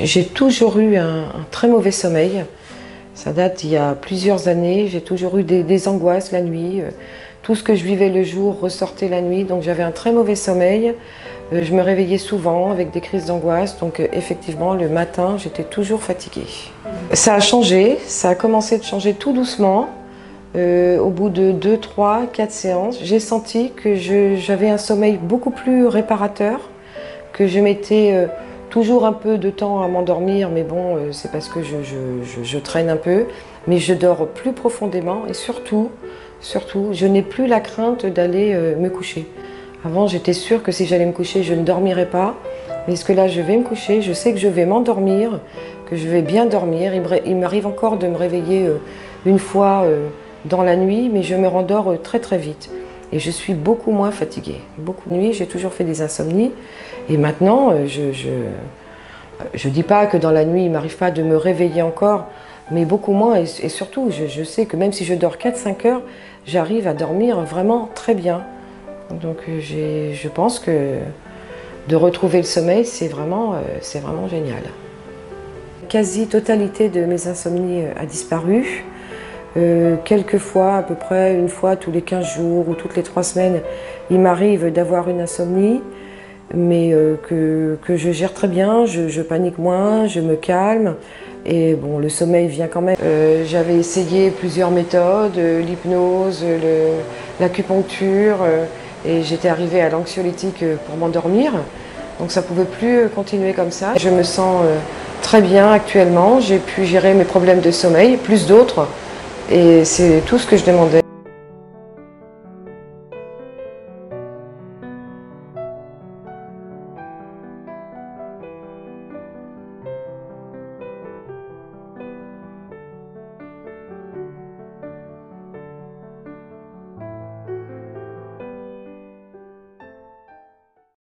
J'ai toujours eu un très mauvais sommeil. Ça date d'il y a plusieurs années. J'ai toujours eu des angoisses la nuit. Tout ce que je vivais le jour ressortait la nuit. Donc j'avais un très mauvais sommeil. Je me réveillais souvent avec des crises d'angoisse. Donc effectivement, le matin, j'étais toujours fatiguée. Ça a changé. Ça a commencé de changer tout doucement. Au bout de 2, 3, 4 séances, j'ai senti que j'avais un sommeil beaucoup plus réparateur, que je mettais toujours un peu de temps à m'endormir, mais bon, c'est parce que je traîne un peu, mais je dors plus profondément et surtout, je n'ai plus la crainte d'aller me coucher. Avant, j'étais sûre que si j'allais me coucher, je ne dormirais pas, mais est-ce que là, je vais me coucher, je sais que je vais m'endormir, que je vais bien dormir. Il m'arrive encore de me réveiller une fois dans la nuit, mais je me rendors très très vite. Et je suis beaucoup moins fatiguée. Beaucoup de nuits, j'ai toujours fait des insomnies. Et maintenant, je dis pas que dans la nuit, il m'arrive pas de me réveiller encore, mais beaucoup moins. Et surtout, je sais que même si je dors 4-5 heures, j'arrive à dormir vraiment très bien. Donc je pense que de retrouver le sommeil, c'est vraiment génial. La quasi-totalité de mes insomnies a disparu. Quelquefois, à peu près une fois tous les 15 jours ou toutes les 3 semaines, il m'arrive d'avoir une insomnie, mais que je gère très bien, je panique moins, je me calme, et bon, le sommeil vient quand même. J'avais essayé plusieurs méthodes, l'hypnose, l'acupuncture, et j'étais arrivée à l'anxiolytique pour m'endormir, donc ça ne pouvait plus continuer comme ça. Je me sens très bien actuellement, j'ai pu gérer mes problèmes de sommeil, plus d'autres. Et c'est tout ce que je demandais.